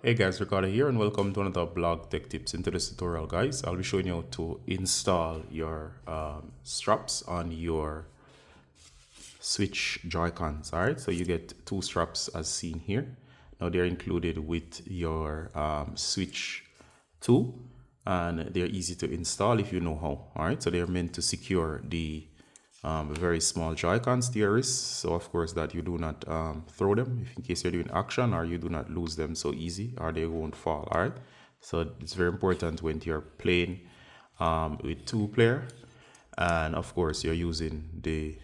Hey guys, Ricardo here and welcome to another blog tech tips. Into this tutorial guys, I'll be showing you how to install your straps on your Switch Joy-Cons. Alright, so you get two straps as seen here. Now they're included with your Switch 2 and they're easy to install if you know how. Alright, so they're meant to secure the very small Joy-Cons to your wrist. So of course that you do not throw them if in case you're doing action, or you do not lose them so easy, or they won't fall. Alright, so it's very important when you're playing with two player, and of course you're using the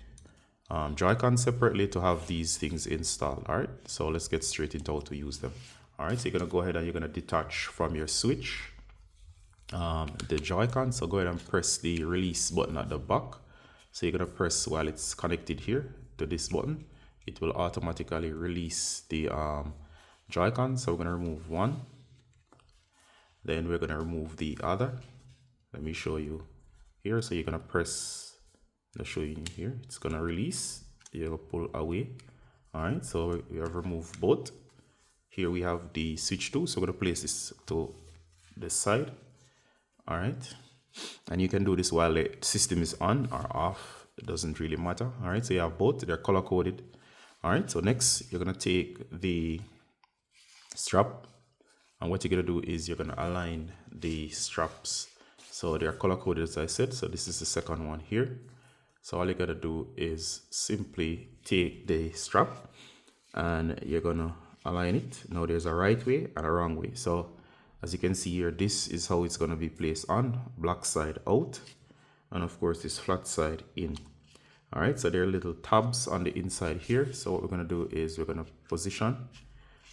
Joy-Con separately to have these things installed. Alright, so let's get straight into how to use them. Alright, so you're gonna go ahead and you're gonna detach from your Switch the Joy-Con. So go ahead and press the release button at the back. So you're gonna press while it's connected here to this button. It will automatically release the Joy-Con. So we're gonna remove one. Then we're gonna remove the other. Let me show you here. So you're gonna press, I'll show you here. It's gonna release. You'll pull away. All right. So we have removed both. Here we have the Switch 2. So we're gonna place this to the side. All right, and you can do this while the system is on or off. It doesn't really matter. All right, so you have both. They're color coded. All right, so next you're gonna take the strap, and what you're gonna do is you're gonna align the straps so they're color coded as I said. So this is the second one here. So all you gotta do is simply take the strap and you're gonna align it. Now there's a right way and a wrong way. So as you can see here, this is how it's going to be placed on, black side out, and of course this flat side in. All right, so there are little tabs on the inside here. So what we're going to do is we're going to position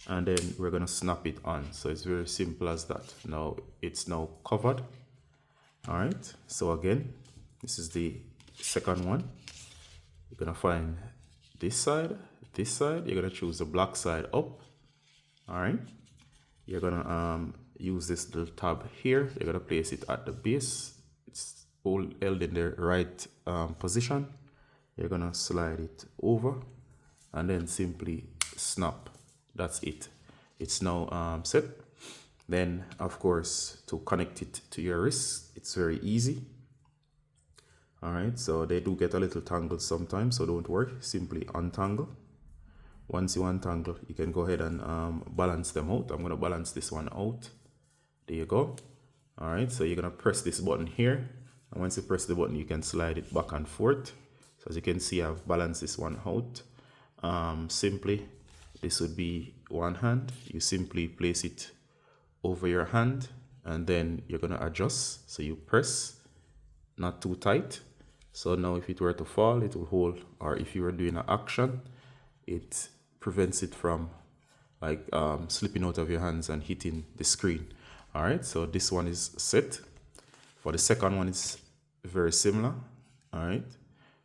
and then we're going to snap it on. So it's very simple as that. Now it's now covered. All right, so again, this is the second one. You're going to find this side, you're going to choose the black side up. All right, you're going to use this little tab here. You're going to place it at the base. It's all held in the right position. You're going to slide it over and then simply snap. That's it. It's now set. Then of course to connect it to your wrist, it's very easy. All right, so they do get a little tangled sometimes, so don't worry, simply untangle. Once you untangle, you can go ahead and balance them out. I'm going to balance this one out. There you go. All right, so you're gonna press this button here, and once you press the button you can slide it back and forth. So as you can see, I've balanced this one out. Simply, this would be one hand. You simply place it over your hand and then you're gonna adjust. So you press, not too tight. So now if it were to fall, it will hold, or if you were doing an action, it prevents it from like slipping out of your hands and hitting the screen. All right, so this one is set. For the second one, it's very similar. All right,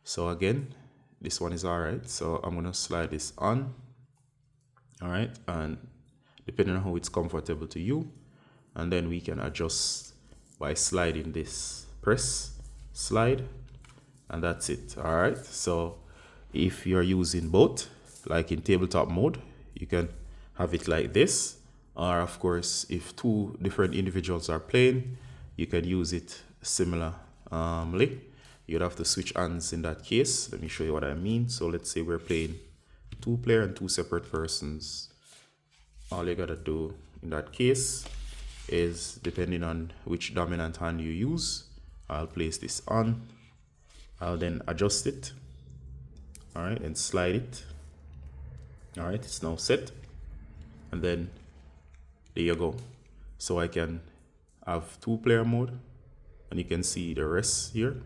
so again, this one is all right. So I'm gonna slide this on. All right, and depending on how it's comfortable to you, and then we can adjust by sliding this. Press, slide, and that's it. All right, so if you're using both, like in tabletop mode, you can have it like this. Or of course, if two different individuals are playing, you can use it similarly. You'd have to switch hands in that case. Let me show you what I mean. So let's say we're playing two player and two separate persons. All you gotta do in that case is, depending on which dominant hand you use, I'll place this on. I'll then adjust it. All right, and slide it. All right, it's now set. And then there you go. So I can have two-player mode, and you can see the rest here,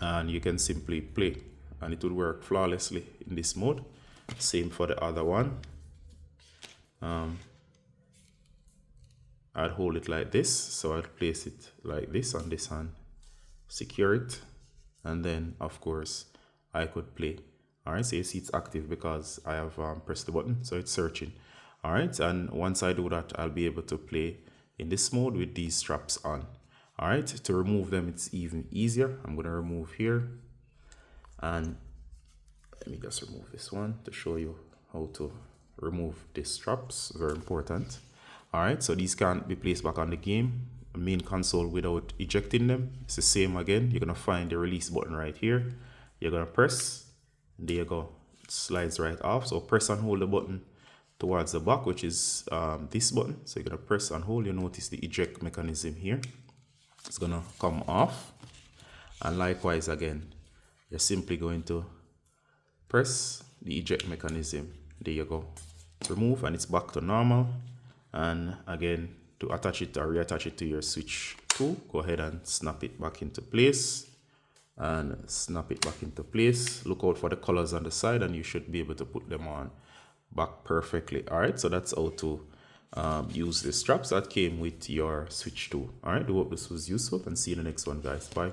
and you can simply play, and it will work flawlessly in this mode. Same for the other one. I'd hold it like this, so I'd place it like this on this hand, secure it, and then of course I could play. All right, so you see it's active because I have pressed the button, so it's searching. All right, and once I do that, I'll be able to play in this mode with these straps on. All right, to remove them, it's even easier. I'm going to remove here, and let me just remove this one to show you how to remove these straps. Very important. All right, so these can't be placed back on the main console without ejecting them. It's the same again. You're gonna find the release button right here. You're gonna press, there you go, it slides right off. So press and hold the button towards the back, which is this button. So you're gonna press and hold. You notice the eject mechanism here. It's gonna come off, and likewise again, you're simply going to press the eject mechanism. There you go. Remove, and it's back to normal. And again, to attach it or reattach it to your Switch 2, go ahead and snap it back into place. And snap it back into place. Look out for the colors on the side, and you should be able to put them on back perfectly. All right, so that's how to use the straps that came with your Switch 2. All right, I hope this was useful, and see you in the next one, guys. Bye.